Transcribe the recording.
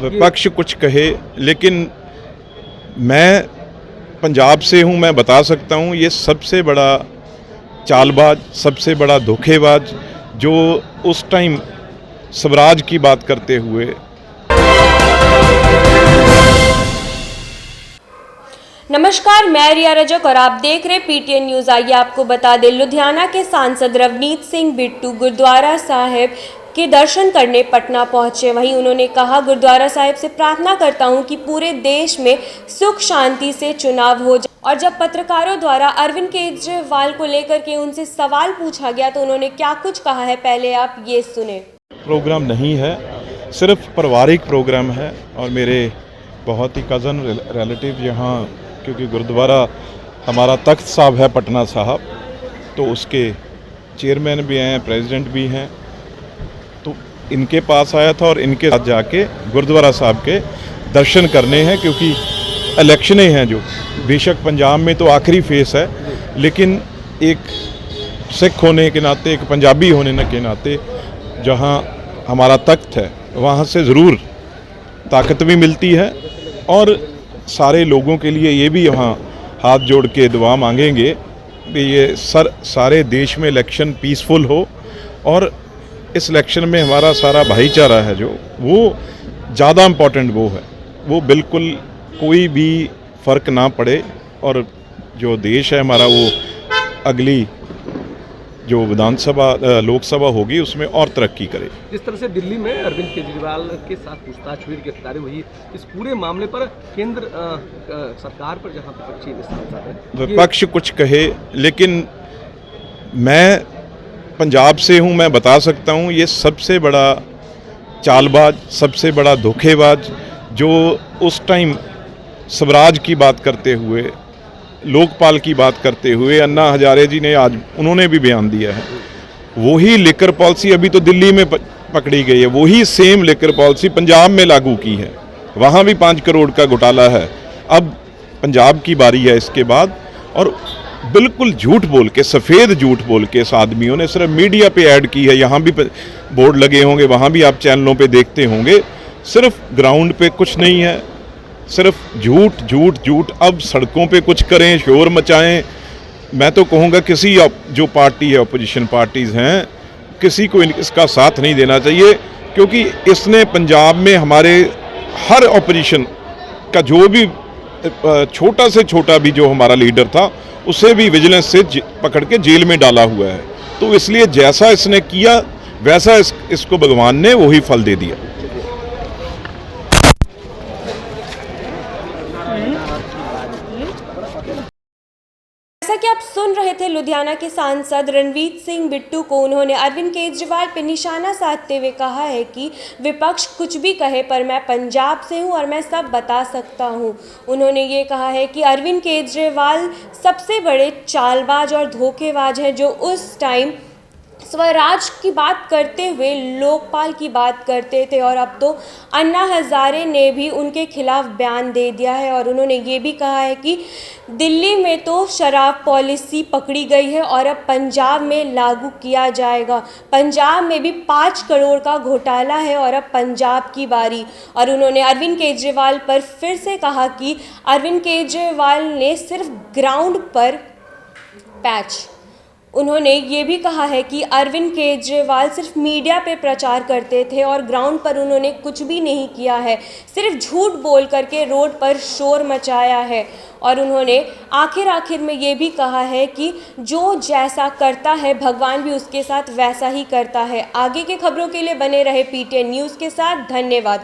विपक्ष कुछ कहे, लेकिन मैं पंजाब से हूँ, मैं बता सकता हूँ ये सबसे बड़ा चालबाज, सबसे बड़ा धोखेबाज जो उस टाइम स्वराज की बात करते हुए। नमस्कार, मैं रिया रजक और आप देख रहे पीटीएन न्यूज़। आइए आपको बता दें, लुधियाना के सांसद रवनीत सिंह बिट्टू गुरुद्वारा साहिब के दर्शन करने पटना पहुंचे। वहीं उन्होंने कहा, गुरुद्वारा साहिब से प्रार्थना करता हूं कि पूरे देश में सुख शांति से चुनाव हो जाए। और जब पत्रकारों द्वारा अरविंद केजरीवाल को लेकर के उनसे सवाल पूछा गया तो उन्होंने क्या कुछ कहा है, पहले आप ये सुने। प्रोग्राम नहीं है, सिर्फ पारिवारिक प्रोग्राम है और मेरे बहुत ही कज़न रिलेटिव यहाँ, क्योंकि गुरुद्वारा हमारा तख्त साहब है पटना साहब, तो उसके चेयरमैन भी हैं, प्रेसिडेंट भी हैं, तो इनके पास आया था और इनके साथ जाके गुरुद्वारा साहब के दर्शन करने हैं, क्योंकि इलेक्शनें हैं जो बेशक पंजाब में तो आखिरी फेस है, लेकिन एक सिख होने के नाते, एक पंजाबी होने के नाते जहाँ हमारा तख्त है वहाँ से ज़रूर ताकत भी मिलती है और सारे लोगों के लिए ये भी वहाँ हाथ जोड़ के दुआ मांगेंगे कि ये सारे देश में इलेक्शन पीसफुल हो और इस इलेक्शन में हमारा सारा भाईचारा है जो वो ज़्यादा इम्पोर्टेंट वो है, वो बिल्कुल कोई भी फ़र्क ना पड़े और जो देश है हमारा वो अगली जो विधानसभा लोकसभा होगी उसमें और तरक्की करे। जिस तरह से दिल्ली में अरविंद केजरीवाल के साथ पूछताछ हुई, गिरफ्तारी हुई, इस पूरे मामले पर केंद्र सरकार पर जहां विपक्षी निशाना है, विपक्ष कुछ कहे, लेकिन मैं पंजाब से हूं, मैं बता सकता हूं ये सबसे बड़ा चालबाज, सबसे बड़ा धोखेबाज जो उस टाइम स्वराज की बात करते हुए, लोकपाल की बात करते हुए अन्ना हजारे जी ने आज उन्होंने भी बयान दिया है, वही लिकर पॉलिसी अभी तो दिल्ली में पकड़ी गई है, वही सेम लिकर पॉलिसी पंजाब में लागू की है, वहाँ भी 5 करोड़ का घोटाला है। अब पंजाब की बारी है इसके बाद, और बिल्कुल झूठ बोल के, सफ़ेद झूठ बोल के इस आदमियों ने सिर्फ मीडिया पे ऐड की है, यहाँ भी बोर्ड लगे होंगे, वहाँ भी आप चैनलों पे देखते होंगे, सिर्फ ग्राउंड पे कुछ नहीं है, सिर्फ झूठ झूठ झूठ। अब सड़कों पे कुछ करें, शोर मचाएं, मैं तो कहूँगा किसी जो पार्टी है, अपोजिशन पार्टीज़ हैं, किसी को इसका साथ नहीं देना चाहिए, क्योंकि इसने पंजाब में हमारे हर अपोजिशन का जो भी छोटा से छोटा भी जो हमारा लीडर था उसे भी विजिलेंस से पकड़ के जेल में डाला हुआ है। तो इसलिए जैसा इसने किया वैसा इसको भगवान ने वही फल दे दिया। जैसा कि आप सुन रहे थे, लुधियाना के सांसद रणवीर सिंह बिट्टू को उन्होंने अरविंद केजरीवाल पर निशाना साधते हुए कहा है कि विपक्ष कुछ भी कहे पर मैं पंजाब से हूं और मैं सब बता सकता हूं। उन्होंने ये कहा है कि अरविंद केजरीवाल सबसे बड़े चालबाज और धोखेबाज हैं जो उस टाइम स्वराज की बात करते हुए लोकपाल की बात करते थे, और अब तो अन्ना हजारे ने भी उनके खिलाफ बयान दे दिया है। और उन्होंने ये भी कहा है कि दिल्ली में तो शराब पॉलिसी पकड़ी गई है और अब पंजाब में लागू किया जाएगा, पंजाब में भी 5 करोड़ का घोटाला है और अब पंजाब की बारी। और उन्होंने अरविंद केजरीवाल पर फिर से कहा कि अरविंद केजरीवाल ने सिर्फ ग्राउंड पर पैच। उन्होंने ये भी कहा है कि अरविंद केजरीवाल सिर्फ मीडिया पे प्रचार करते थे और ग्राउंड पर उन्होंने कुछ भी नहीं किया है, सिर्फ झूठ बोल करके रोड पर शोर मचाया है। और उन्होंने आखिर में ये भी कहा है कि जो जैसा करता है भगवान भी उसके साथ वैसा ही करता है। आगे के खबरों के लिए बने रहे पीटीएन न्यूज़ के साथ। धन्यवाद।